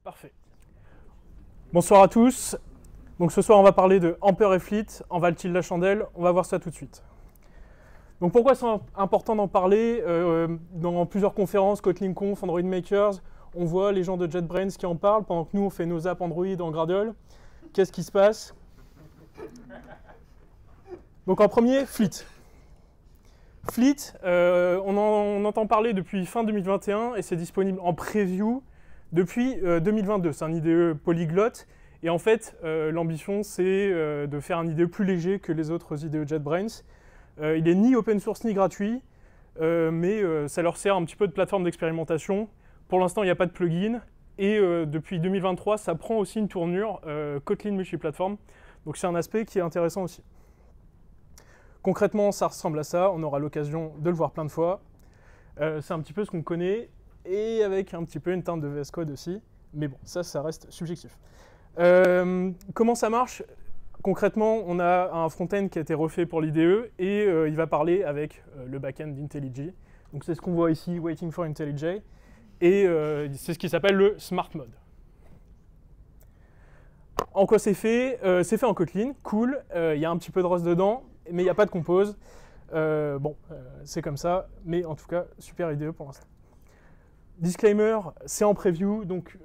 Parfait. Bonsoir à tous. Donc ce soir, on va parler de Ampere et Fleet. En valent-ils la chandelle? On va voir ça tout de suite. Donc pourquoi c'est important d'en parler? Dans plusieurs conférences, Kotlin Conf, Android Makers, on voit les gens de JetBrains qui en parlent pendant que nous, on fait nos apps Android en Gradle. Qu'est-ce qui se passe? Donc en premier, Fleet. Fleet, on en entend parler depuis fin 2021 et c'est disponible en preview depuis 2022. C'est un IDE polyglotte et en fait, l'ambition c'est de faire un IDE plus léger que les autres IDE JetBrains. Il est ni open source ni gratuit, mais ça leur sert un petit peu de plateforme d'expérimentation. Pour l'instant, il n'y a pas de plugin et depuis 2023, ça prend aussi une tournure Kotlin multiplateforme. Donc c'est un aspect qui est intéressant aussi. Concrètement, ça ressemble à ça, on aura l'occasion de le voir plein de fois. C'est un petit peu ce qu'on connaît, et avec un petit peu une teinte de VS Code aussi, mais bon, ça reste subjectif. Comment ça marche? Concrètement, on a un front-end qui a été refait pour l'IDE, et il va parler avec le back-end d'IntelliJ. Donc c'est ce qu'on voit ici, Waiting for IntelliJ, et c'est ce qui s'appelle le Smart Mode. En quoi c'est fait? C'est fait en Kotlin, cool, il y a un petit peu de Rust dedans, mais il n'y a pas de compose. C'est comme ça, mais en tout cas, super IDE pour l'instant. Disclaimer, c'est en preview, donc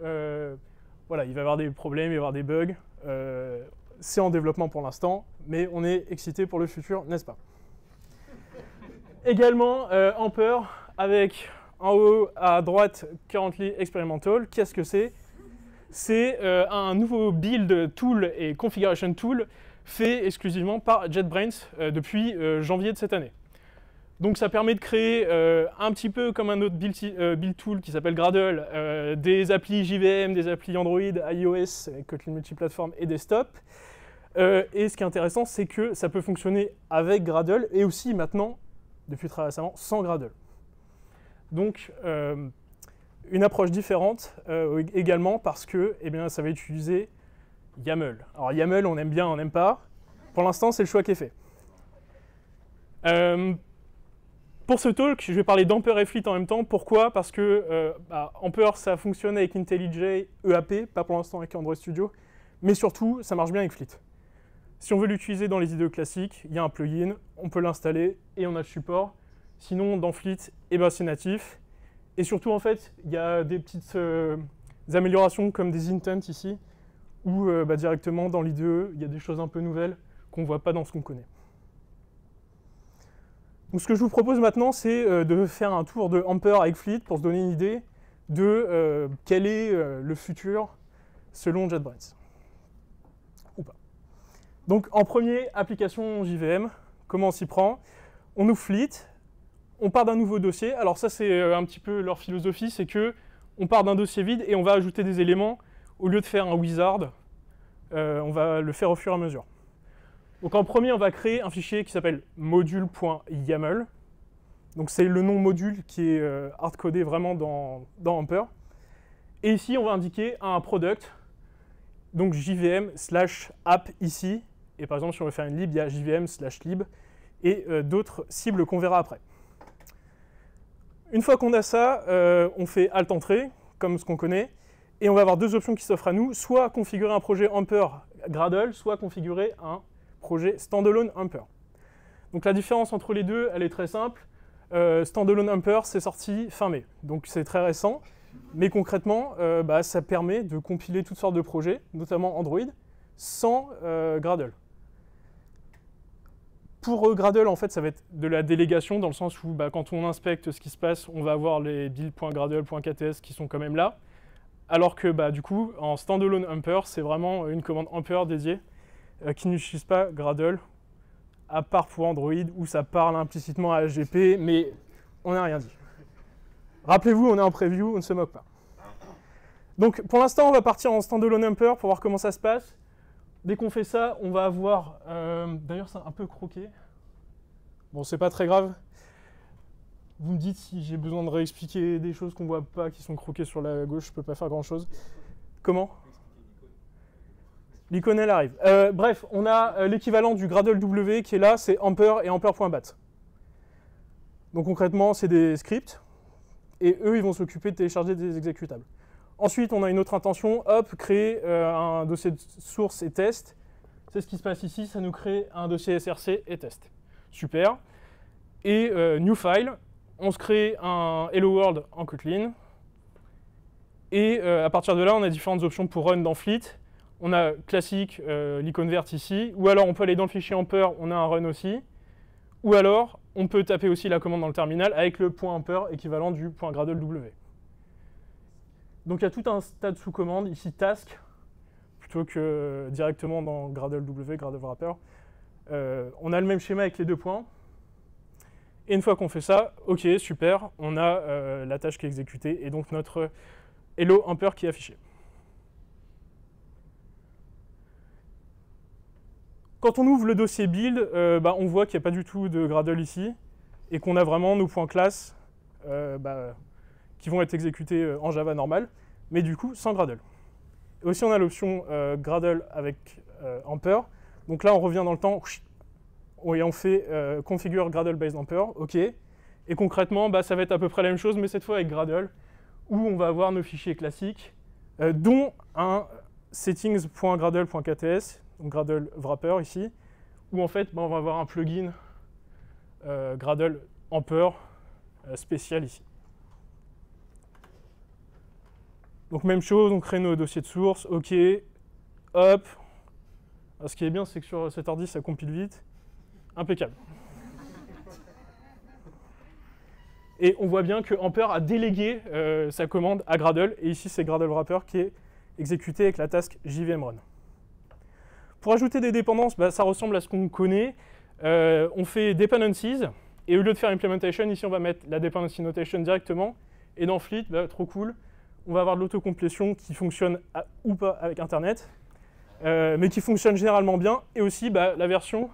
voilà, il va y avoir des problèmes, il va y avoir des bugs. C'est en développement pour l'instant, mais on est excité pour le futur, n'est-ce pas? Également, Ampere, avec en haut à droite, Currently Experimental. Qu'est-ce que c'est? C'est un nouveau build tool et configuration tool fait exclusivement par JetBrains depuis janvier de cette année. Donc ça permet de créer un petit peu comme un autre build tool qui s'appelle Gradle, des applis JVM, des applis Android, iOS, Kotlin multiplateforme et desktop. Et ce qui est intéressant, c'est que ça peut fonctionner avec Gradle et aussi maintenant, depuis très récemment, sans Gradle. Donc une approche différente également parce que ça va utiliser YAML. Alors YAML, on aime bien, on n'aime pas. Pour l'instant, c'est le choix qui est fait. Pour ce talk, je vais parler d'Ampere et Fleet en même temps. Pourquoi? Parce que Ampere, ça fonctionne avec IntelliJ EAP, pas pour l'instant avec Android Studio, mais surtout, ça marche bien avec Fleet. Si on veut l'utiliser dans les IDE classiques, il y a un plugin, on peut l'installer et on a le support. Sinon, dans Fleet, c'est natif. Et surtout, en fait, il y a des petites améliorations comme des intents ici, où directement dans l'IDE, il y a des choses un peu nouvelles qu'on ne voit pas dans ce qu'on connaît. Donc ce que je vous propose maintenant, c'est de faire un tour de Ampere avec Fleet pour se donner une idée de quel est le futur selon JetBrains. Ou pas. Donc en premier, application JVM, comment on s'y prend? On ouvre Fleet, on part d'un nouveau dossier. Alors ça, c'est un petit peu leur philosophie, c'est que on part d'un dossier vide et on va ajouter des éléments. Au lieu de faire un wizard, on va le faire au fur et à mesure. Donc en premier, on va créer un fichier qui s'appelle module.yaml. Donc c'est le nom module qui est hardcodé vraiment dans Ampere. Et ici, on va indiquer un product, donc jvm/app ici. Et par exemple, si on veut faire une lib, il y a jvm/lib et d'autres cibles qu'on verra après. Une fois qu'on a ça, on fait Alt-Entrée, comme ce qu'on connaît. Et on va avoir deux options qui s'offrent à nous, soit configurer un projet Ampere Gradle, soit configurer un projet standalone Ampere. Donc la différence entre les deux, elle est très simple. Standalone Ampere, c'est sorti fin mai, donc c'est très récent. Mais concrètement, ça permet de compiler toutes sortes de projets, notamment Android, sans Gradle. Pour Gradle, en fait, ça va être de la délégation, dans le sens où quand on inspecte ce qui se passe, on va avoir les build.gradle.kts qui sont quand même là. Alors que du coup, en standalone Ampere, c'est vraiment une commande Ampere dédiée qui n'utilise pas Gradle, à part pour Android, où ça parle implicitement à HGP, mais on n'a rien dit. Rappelez-vous, on est en preview, on ne se moque pas. Donc pour l'instant, on va partir en standalone Ampere pour voir comment ça se passe. Dès qu'on fait ça, on va avoir... D'ailleurs, c'est un peu croqué. Bon, c'est pas très grave. Vous me dites si j'ai besoin de réexpliquer des choses qu'on ne voit pas, qui sont croquées sur la gauche, je ne peux pas faire grand-chose. Comment? L'icône, elle arrive. Bref, on a l'équivalent du Gradle W qui est là, c'est Ampere et Ampere.bat. Donc concrètement, c'est des scripts, et eux, ils vont s'occuper de télécharger des exécutables. Ensuite, on a une autre intention, hop, créer un dossier de source et test. C'est ce qui se passe ici, ça nous crée un dossier src et test. Super. Et new file, on se crée un hello world en Kotlin. Et à partir de là, on a différentes options pour run dans Fleet. On a classique, l'icône verte ici, ou alors on peut aller dans le fichier Amper, on a un run aussi. Ou alors, on peut taper aussi la commande dans le terminal avec le .amper équivalent du .gradle w. Donc il y a tout un tas de sous-commandes, ici task, plutôt que directement dans Gradle W, Gradle Wrapper. On a le même schéma avec les deux points. Et une fois qu'on fait ça, ok, super, on a la tâche qui est exécutée et donc notre hello Amper qui est affiché. Quand on ouvre le dossier build, on voit qu'il n'y a pas du tout de Gradle ici et qu'on a vraiment nos points classes qui vont être exécutés en Java normal, mais du coup sans Gradle. Et aussi on a l'option Gradle avec Amper. Donc là on revient dans le temps et on fait configure Gradle based Amper, ok. Et concrètement ça va être à peu près la même chose, mais cette fois avec Gradle, où on va avoir nos fichiers classiques, dont un settings.gradle.kts, donc Gradle Wrapper ici, où en fait on va avoir un plugin Gradle Amper spécial ici. Donc même chose, on crée nos dossiers de source, ok, hop. Alors, ce qui est bien, c'est que sur cet ordi, ça compile vite. Impeccable. Et on voit bien que Amper a délégué sa commande à Gradle, et ici c'est Gradle Wrapper qui est exécuté avec la task jvmrun. Pour ajouter des dépendances, ça ressemble à ce qu'on connaît. On fait dependencies, et au lieu de faire implementation, ici on va mettre la dependency notation directement, et dans Fleet, trop cool, on va avoir de l'autocomplétion qui fonctionne ou pas avec Internet, mais qui fonctionne généralement bien, et aussi la version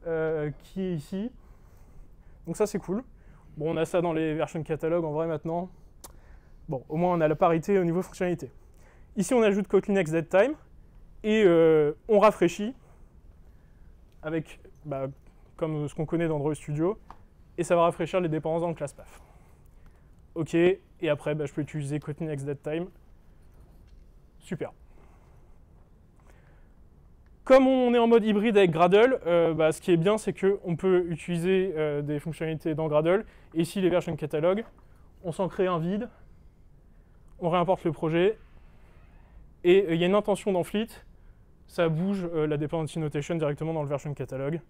qui est ici. Donc ça c'est cool. Bon, on a ça dans les versions catalogue en vrai maintenant. Bon, au moins on a la parité au niveau fonctionnalité. Ici on ajoute Kotlin X Deadtime, et on rafraîchit avec, comme ce qu'on connaît d'Android Studio, et ça va rafraîchir les dépendances dans le class path. Ok, et après je peux utiliser Kotlin X Deadtime. Super. Comme on est en mode hybride avec Gradle, ce qui est bien, c'est qu'on peut utiliser des fonctionnalités dans Gradle. Et ici, les versions catalogue, on s'en crée un vide, on réimporte le projet, et il y a une intention dans Fleet, ça bouge la dependency notation directement dans le version catalogue,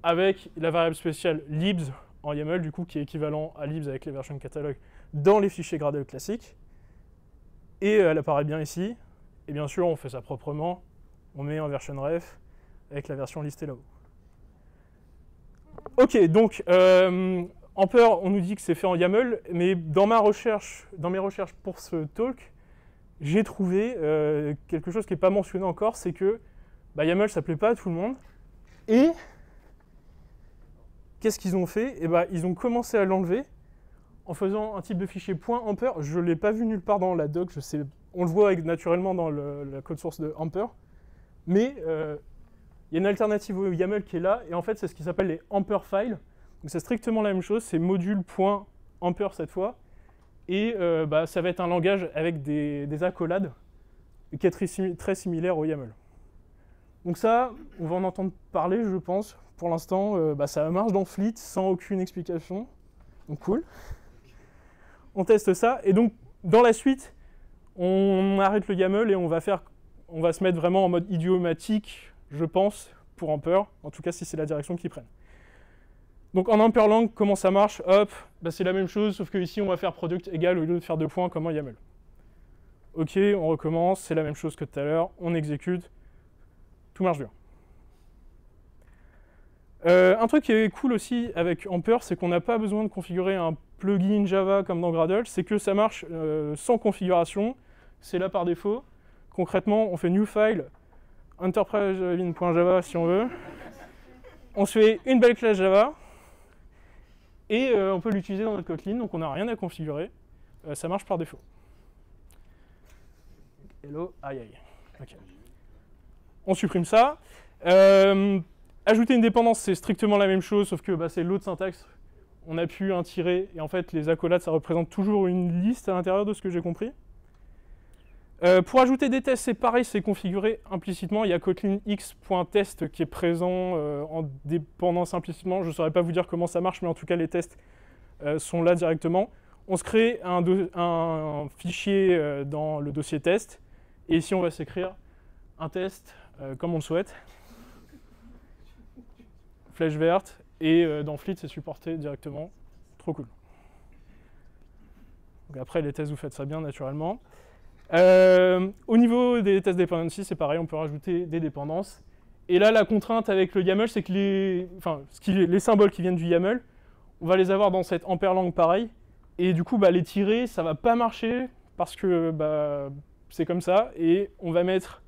avec la variable spéciale libs en YAML, du coup, qui est équivalent à libs avec les versions catalogue dans les fichiers Gradle classiques. Et elle apparaît bien ici. Et bien sûr, on fait ça proprement. On met en version ref avec la version listée là-haut. Ok, donc Amper, on nous dit que c'est fait en YAML, mais dans mes recherches pour ce talk, j'ai trouvé quelque chose qui n'est pas mentionné encore, c'est que YAML, ça ne plaît pas à tout le monde. Et qu'est-ce qu'ils ont fait? Ils ont commencé à l'enlever en faisant un type de fichier .amper. Je ne l'ai pas vu nulle part dans la doc, on le voit naturellement dans la code source de Amper. Mais il y a une alternative au YAML qui est là, et en fait c'est ce qui s'appelle les Amper files. Donc c'est strictement la même chose, c'est module.amper cette fois, et ça va être un langage avec des accolades qui est très similaire au YAML. Donc ça, on va en entendre parler, je pense. Pour l'instant, ça marche dans Fleet sans aucune explication, donc cool. On teste ça, et donc dans la suite, on arrête le YAML et on va se mettre vraiment en mode idiomatique, je pense, pour Amper, en tout cas si c'est la direction qu'ils prennent. Donc en Amperlang, comment ça marche? Hop, c'est la même chose, sauf que ici on va faire product égal au lieu de faire 2 points comme en YAML. Ok, on recommence, c'est la même chose que tout à l'heure, on exécute, tout marche bien. Un truc qui est cool aussi avec Amper, c'est qu'on n'a pas besoin de configurer un plugin Java comme dans Gradle, c'est que ça marche sans configuration, c'est là par défaut. Concrètement, on fait new file, enterprise.java si on veut. On se fait une belle classe Java, et on peut l'utiliser dans notre Kotlin, donc on n'a rien à configurer. Ça marche par défaut. Hello, aïe aïe. Okay. On supprime ça. Ajouter une dépendance, c'est strictement la même chose, sauf que c'est l'autre syntaxe. On appuie un tiret, et en fait, les accolades, ça représente toujours une liste à l'intérieur de ce que j'ai compris. Pour ajouter des tests, c'est pareil, c'est configuré implicitement. Il y a Kotlin x.test qui est présent en dépendance implicitement. Je ne saurais pas vous dire comment ça marche, mais en tout cas, les tests sont là directement. On se crée un fichier dans le dossier test. Et ici, on va s'écrire un test comme on le souhaite. Flèche verte. Et dans Fleet, c'est supporté directement. Trop cool. Donc après, les tests, vous faites ça bien naturellement. Au niveau des test dependency, c'est pareil, on peut rajouter des dépendances. Et là, la contrainte avec le YAML, c'est que les symboles qui viennent du YAML, on va les avoir dans cette amperlang pareil. Et du coup, les tirer, ça va pas marcher parce que c'est comme ça. Et on va mettre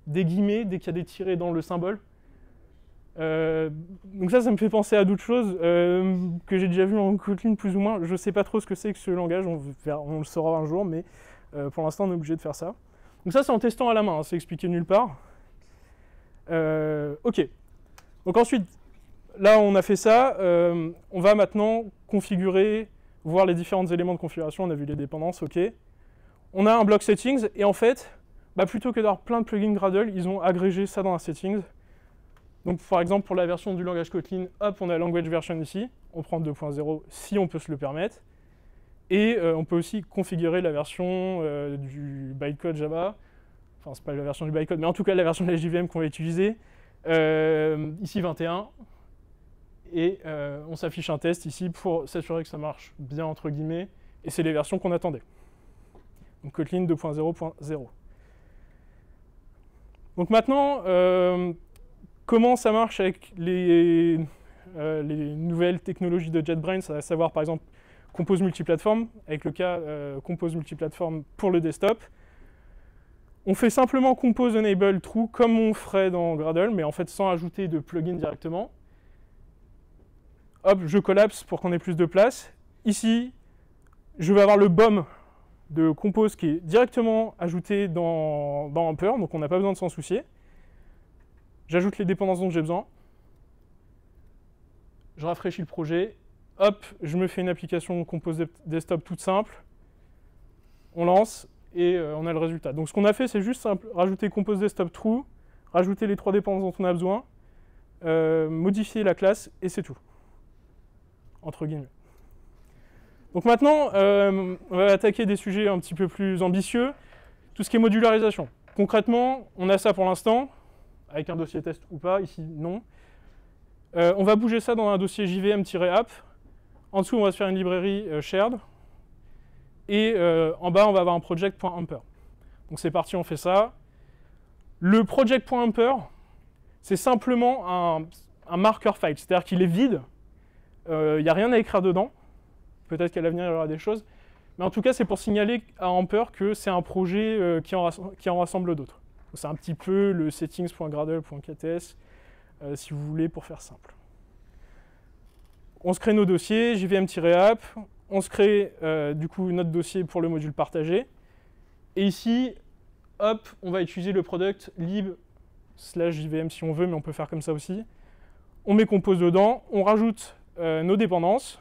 des guillemets dès qu'il y a des tirets dans le symbole. Donc ça me fait penser à d'autres choses que j'ai déjà vu en Kotlin plus ou moins. Je sais pas trop ce que c'est que ce langage, on le saura un jour, mais pour l'instant on est obligé de faire ça. Donc ça c'est en testant à la main, hein, c'est expliqué nulle part. Ok. Donc ensuite, là on a fait ça, on va maintenant configurer, voir les différents éléments de configuration, on a vu les dépendances, ok. On a un bloc settings, et en fait, plutôt que d'avoir plein de plugins Gradle, ils ont agrégé ça dans la settings. Donc par exemple pour la version du langage Kotlin, hop, on a language version ici, on prend 2.0 si on peut se le permettre. Et on peut aussi configurer la version du bytecode Java, enfin c'est pas la version du bytecode, mais en tout cas la version de la JVM qu'on va utiliser, ici 21, et on s'affiche un test ici pour s'assurer que ça marche bien entre guillemets, et c'est les versions qu'on attendait. Donc Kotlin 2.0.0. Donc maintenant, comment ça marche avec les nouvelles technologies de JetBrains, à savoir par exemple Compose multiplateforme, avec le cas Compose multiplateforme pour le desktop. On fait simplement Compose enable true comme on ferait dans Gradle, mais en fait sans ajouter de plugin directement. Hop, je collapse pour qu'on ait plus de place. Ici, je vais avoir le BOM de Compose qui est directement ajouté dans Ampere, donc on n'a pas besoin de s'en soucier. J'ajoute les dépendances dont j'ai besoin. Je rafraîchis le projet. Hop, je me fais une application Compose Desktop toute simple. On lance et on a le résultat. Donc ce qu'on a fait, c'est juste simple. Rajouter Compose Desktop True, rajouter les 3 dépendances dont on a besoin, modifier la classe et c'est tout. Entre guillemets. Donc maintenant, on va attaquer des sujets un petit peu plus ambitieux. Tout ce qui est modularisation. Concrètement, on a ça pour l'instant. Avec un dossier test ou pas, ici non. On va bouger ça dans un dossier jvm-app. En dessous, on va se faire une librairie shared. Et en bas, on va avoir un project.amper. Donc c'est parti, on fait ça. Le project.amper, c'est simplement un marker file, c'est-à-dire qu'il est vide. Il n'y a rien à écrire dedans. Peut-être qu'à l'avenir, il y aura des choses. Mais en tout cas, c'est pour signaler à Amper que c'est un projet qui en rassemble d'autres. C'est un petit peu le settings.gradle.kts, si vous voulez, pour faire simple. On se crée nos dossiers, jvm-app, on se crée du coup notre dossier pour le module partagé. Et ici, hop, on va utiliser le product lib/jvm si on veut, mais on peut faire comme ça aussi. On met compose dedans, on rajoute nos dépendances.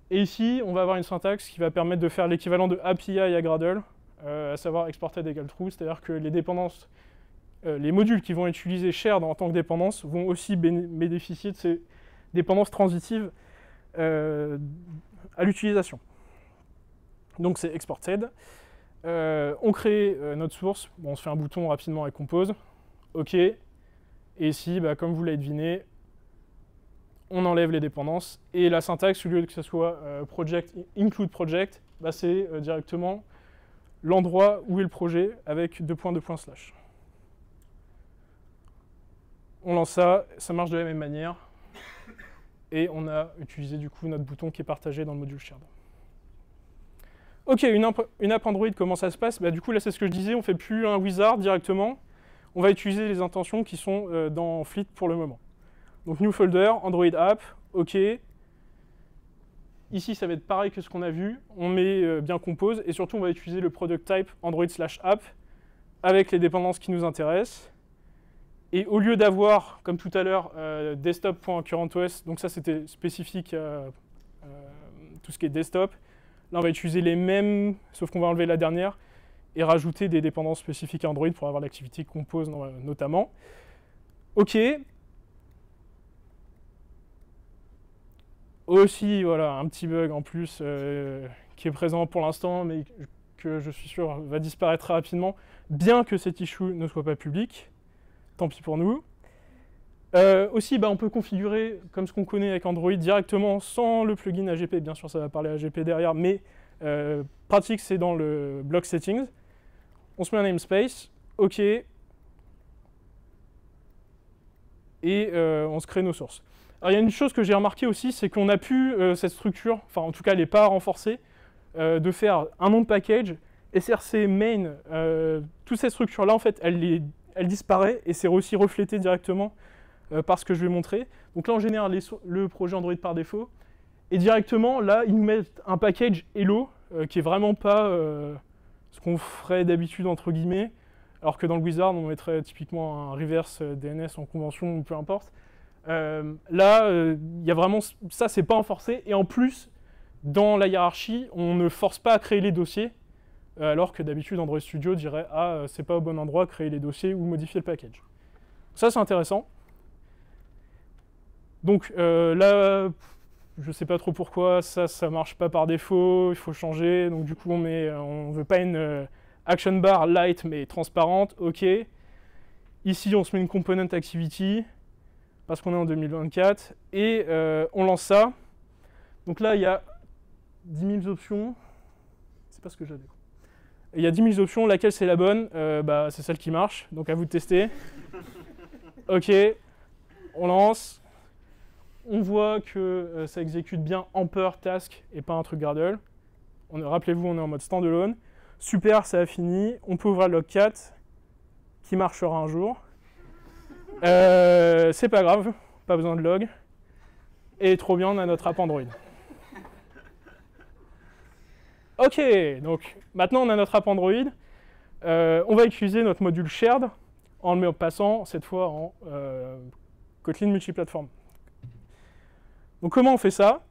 Et ici, on va avoir une syntaxe qui va permettre de faire l'équivalent de API à Gradle, à savoir exported égale true, c'est-à-dire que les dépendances, les modules qui vont utiliser shared en tant que dépendance vont aussi bénéficier de ces dépendances transitives à l'utilisation. Donc c'est exported. On crée notre source, bon, on se fait un bouton rapidement avec compose, OK. Et ici, comme vous l'avez deviné, on enlève les dépendances, et la syntaxe, au lieu que ce soit project, include project, c'est directement l'endroit où est le projet avec 2 points, 2 points, slash. On lance ça, ça marche de la même manière, et on a utilisé du coup notre bouton qui est partagé dans le module shared. Ok, une app Android, comment ça se passe? Du coup là c'est ce que je disais, on ne fait plus un wizard directement, on va utiliser les intentions qui sont dans Fleet pour le moment. Donc new folder, Android app, ok. Ici, ça va être pareil que ce qu'on a vu. On met bien compose et surtout, on va utiliser le product type Android/app avec les dépendances qui nous intéressent. Et au lieu d'avoir, comme tout à l'heure, desktop.currentOS, donc ça c'était spécifique à tout ce qui est desktop, là on va utiliser les mêmes, sauf qu'on va enlever la dernière. et rajouter des dépendances spécifiques à Android pour avoir l'activité Compose notamment. OK. Aussi, voilà, un petit bug en plus qui est présent pour l'instant, mais que je suis sûr va disparaître très rapidement, bien que cet issue ne soit pas public. Tant pis pour nous. Aussi, on peut configurer, comme ce qu'on connaît avec Android, directement sans le plugin AGP. Bien sûr, ça va parler AGP derrière, mais pratique, c'est dans le block settings. On se met un namespace, OK, et on se crée nos sources. Alors, il y a une chose que j'ai remarqué aussi, c'est qu'on a pu cette structure, enfin en tout cas elle n'est pas renforcée, de faire un nom de package, src main, toute cette structure-là, en fait, elle disparaît et c'est aussi reflété directement par ce que je vais montrer. Donc là, en général, le projet Android par défaut, et directement, là, ils nous mettent un package Hello, qui est vraiment pas ce qu'on ferait d'habitude, entre guillemets, alors que dans le wizard, on mettrait typiquement un reverse DNS en convention ou peu importe. Là, il y a vraiment ça, c'est pas enforcé, et en plus, dans la hiérarchie, on ne force pas à créer les dossiers, alors que d'habitude, Android Studio dirait « Ah, c'est pas au bon endroit, créer les dossiers ou modifier le package ». Ça, c'est intéressant. Donc là, je sais pas trop pourquoi, ça marche pas par défaut, il faut changer. Donc du coup, on veut pas une action bar light, mais transparente, OK. Ici, on se met une component activity, parce qu'on est en 2024, et on lance ça. Donc là, il y a 10 000 options. C'est pas ce que j'avais. Il y a 10 000 options, laquelle c'est la bonne, c'est celle qui marche, donc à vous de tester. OK, on lance. On voit que ça exécute bien Ampere task et pas un truc Gradle. Rappelez-vous, on est en mode standalone. Super, ça a fini. On peut ouvrir le logcat qui marchera un jour. C'est pas grave, pas besoin de log. Et trop bien, on a notre app Android. OK, donc maintenant on a notre app Android. On va utiliser notre module shared en le passant cette fois en Kotlin multiplateforme. Donc comment on fait ça?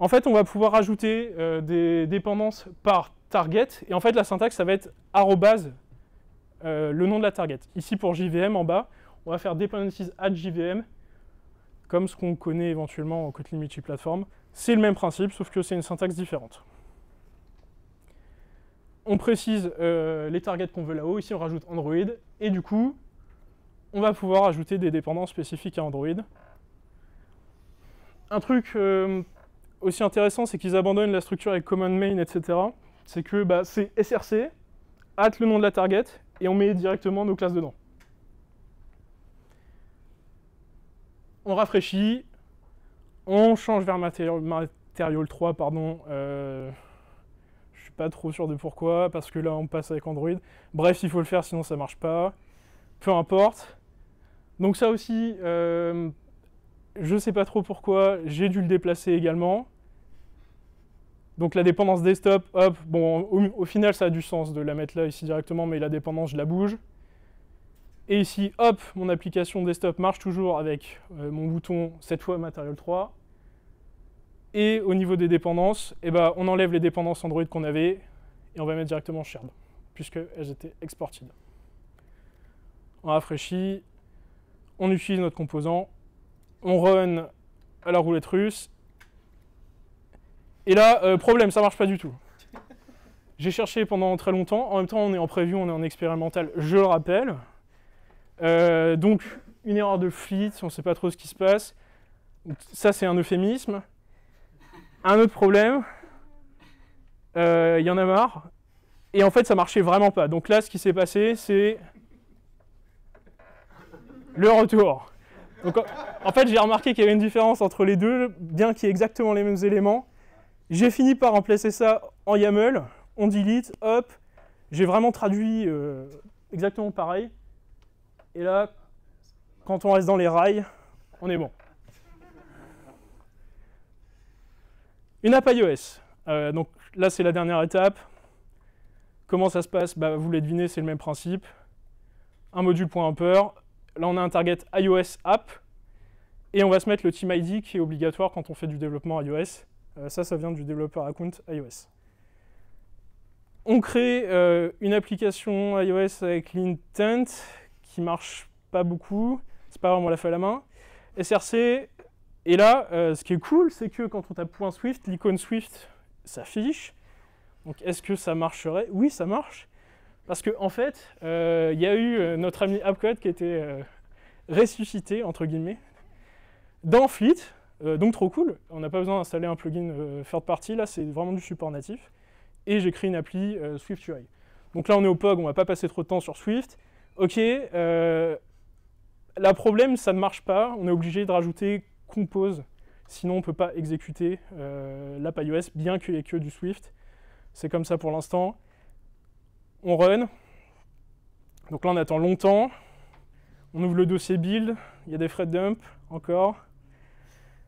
En fait, on va pouvoir ajouter des dépendances par target, et en fait la syntaxe ça va être arrobase le nom de la target. Ici pour JVM en bas, on va faire dependencies at JVM, comme ce qu'on connaît éventuellement en Kotlin multiplateforme. C'est le même principe, sauf que c'est une syntaxe différente. On précise les targets qu'on veut là-haut, ici on rajoute Android, et du coup, on va pouvoir ajouter des dépendances spécifiques à Android. Un truc aussi intéressant, c'est qu'ils abandonnent la structure avec command main, etc. C'est que c'est src, le nom de la target, et on met directement nos classes dedans. On rafraîchit, on change vers Material 3, pardon. Je suis pas trop sûr de pourquoi, parce que là on passe avec Android. Bref, il faut le faire, sinon ça marche pas. Peu importe. Donc ça aussi, je sais pas trop pourquoi, j'ai dû le déplacer également. Donc la dépendance desktop, hop, bon, au final ça a du sens de la mettre là, ici directement, mais la dépendance, je la bouge. Et ici, hop, mon application desktop marche toujours avec mon bouton, cette fois Material 3. Et au niveau des dépendances, on enlève les dépendances Android qu'on avait, et on va mettre directement shared, puisqu'elles étaient exported. On rafraîchit, on utilise notre composant, on run à la roulette russe, et là, problème, ça marche pas du tout. J'ai cherché pendant très longtemps, en même temps on est en preview, on est en expérimental, je le rappelle. Donc, une erreur de fleet, on ne sait pas trop ce qui se passe. Ça, c'est un euphémisme. Un autre problème, il y en a marre. Et en fait, ça marchait vraiment pas. Donc là, ce qui s'est passé, c'est le retour. Donc, en fait, j'ai remarqué qu'il y avait une différence entre les deux, bien qu'il y ait exactement les mêmes éléments. J'ai fini par remplacer ça en YAML. On delete, hop. J'ai vraiment traduit exactement pareil. Et là, quand on reste dans les rails, on est bon. Une app iOS. Donc là, c'est la dernière étape. Comment ça se passe? Vous l'avez deviné, c'est le même principe. Un module.Ampere. Là, on a un target iOS app. Et on va se mettre le team ID qui est obligatoire quand on fait du développement iOS. Ça vient du développeur account iOS. On crée une application iOS avec l'intent qui marche pas beaucoup, c'est pas vraiment la fait à la main. SRC, et là, ce qui est cool, c'est que quand on tape .swift, l'icône Swift s'affiche. Donc est-ce que ça marcherait? Oui, ça marche. Parce qu'en fait, il y a eu notre ami AppCode qui a été ressuscité, entre guillemets, dans Fleet. Donc trop cool, on n'a pas besoin d'installer un plugin third party, là c'est vraiment du support natif. Et j'ai créé une appli Swift UI. Donc là on est au POG, on va pas passer trop de temps sur Swift. Ok, le problème ça ne marche pas, on est obligé de rajouter Compose, sinon on ne peut pas exécuter l'app iOS, bien qu'il n'y ait que du Swift. C'est comme ça pour l'instant. On run. Donc là on attend longtemps. On ouvre le dossier build, il y a des frais de dump encore.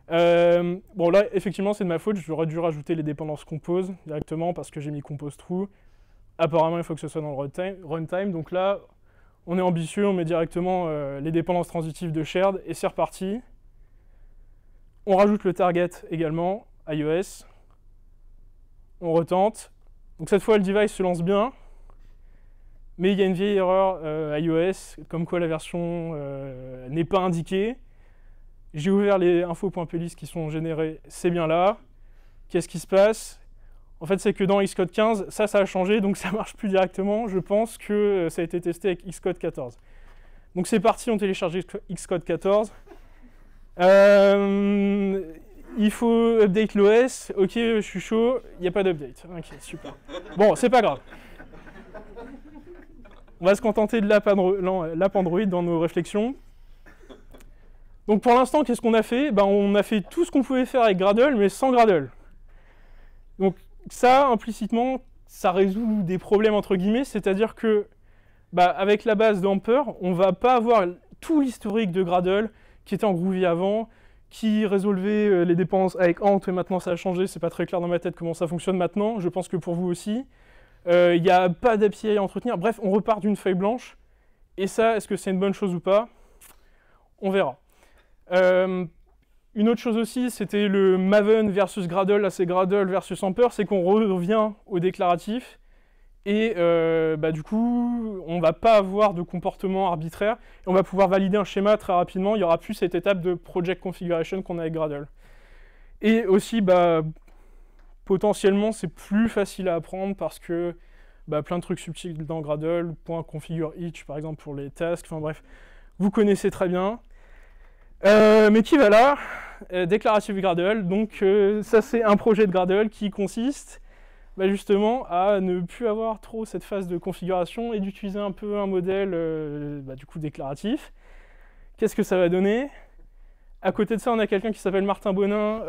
Bon là effectivement c'est de ma faute, j'aurais dû rajouter les dépendances compose directement parce que j'ai mis compose true. Apparemment il faut que ce soit dans le runtime, donc là on est ambitieux, on met directement les dépendances transitives de shared et c'est reparti. On rajoute le target également, iOS. On retente. Donc cette fois le device se lance bien, mais il y a une vieille erreur iOS, comme quoi la version n'est pas indiquée. J'ai ouvert les infos.plist qui sont générées, c'est bien là. Qu'est-ce qui se passe? En fait, c'est que dans Xcode 15, ça a changé, donc ça marche plus directement. Je pense que ça a été testé avec Xcode 14. Donc c'est parti, on télécharge Xcode 14. Il faut update l'OS. Ok, je suis chaud, il n'y a pas d'update. Ok, super. Bon, c'est pas grave. On va se contenter de l'app Android dans nos réflexions. Donc pour l'instant, qu'est-ce qu'on a fait? On a fait tout ce qu'on pouvait faire avec Gradle, mais sans Gradle. Donc ça, implicitement, ça résout des problèmes entre guillemets, c'est-à-dire que avec la base d'Amper, on va pas avoir tout l'historique de Gradle qui était en Groovy avant, qui résolvait les dépendances avec Ant, et maintenant ça a changé, c'est pas très clair dans ma tête comment ça fonctionne maintenant, je pense que pour vous aussi. Il n'y a pas d'API à entretenir, bref, on repart d'une feuille blanche, et ça, est-ce que c'est une bonne chose ou pas? On verra. Une autre chose aussi, c'était le Maven versus Gradle, là c'est Gradle versus Amper, c'est qu'on revient au déclaratif, et du coup, on ne va pas avoir de comportement arbitraire, et on va pouvoir valider un schéma très rapidement, il n'y aura plus cette étape de project configuration qu'on a avec Gradle. Et aussi, potentiellement, c'est plus facile à apprendre parce que plein de trucs subtils dans Gradle, .configure each par exemple pour les tasks, enfin bref, vous connaissez très bien. Mais qui va là? Déclarative Gradle, donc ça c'est un projet de Gradle qui consiste justement à ne plus avoir trop cette phase de configuration et d'utiliser un peu un modèle du coup déclaratif. Qu'est-ce que ça va donner? À côté de ça, on a quelqu'un qui s'appelle Martin Bonin,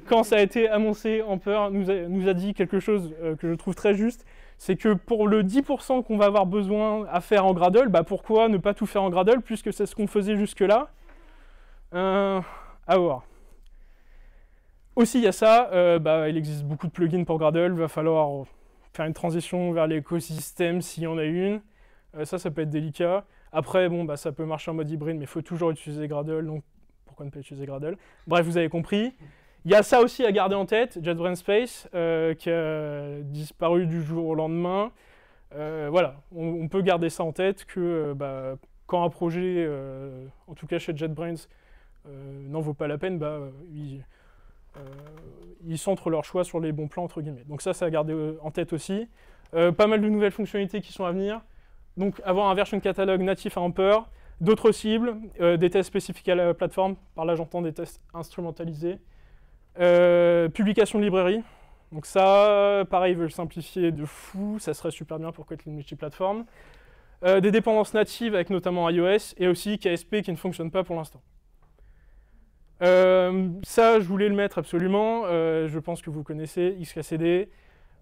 quand ça a été annoncé, Amper nous a dit quelque chose que je trouve très juste, c'est que pour le 10% qu'on va avoir besoin à faire en Gradle, pourquoi ne pas tout faire en Gradle, puisque c'est ce qu'on faisait jusque-là? À voir. Aussi, il y a ça, il existe beaucoup de plugins pour Gradle, il va falloir faire une transition vers l'écosystème s'il y en a une. Ça peut être délicat. Après, ça peut marcher en mode hybride, mais il faut toujours utiliser Gradle, donc pourquoi ne pas utiliser Gradle? Bref, vous avez compris. Il y a ça aussi à garder en tête, JetBrains Space, qui a disparu du jour au lendemain. Voilà, on peut garder ça en tête que quand un projet, en tout cas chez JetBrains, n'en vaut pas la peine, ils centrent leur choix sur les bons plans, entre guillemets. Donc ça à garder en tête aussi. Pas mal de nouvelles fonctionnalités qui sont à venir. Donc avoir un version catalogue natif à Amper, d'autres cibles, des tests spécifiques à la plateforme, par là j'entends des tests instrumentalisés. Publication de librairie. Donc ça, pareil, ils veulent simplifier de fou, ça serait super bien pour Kotlin multiplateforme. Des dépendances natives avec notamment iOS, et aussi KSP qui ne fonctionne pas pour l'instant. Ça, je voulais le mettre absolument, je pense que vous connaissez XKCD.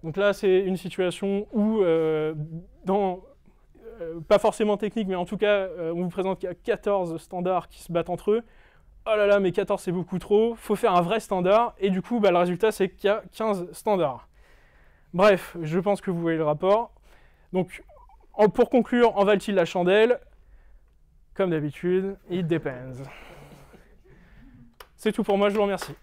Donc là, c'est une situation où, pas forcément technique, mais en tout cas, on vous présente qu'il y a 14 standards qui se battent entre eux. Oh là là, mais 14 c'est beaucoup trop, faut faire un vrai standard, et du coup, le résultat c'est qu'il y a 15 standards. Bref, je pense que vous voyez le rapport. Donc, pour conclure, en valent-ils la chandelle? Comme d'habitude, it depends. C'est tout pour moi, je vous remercie.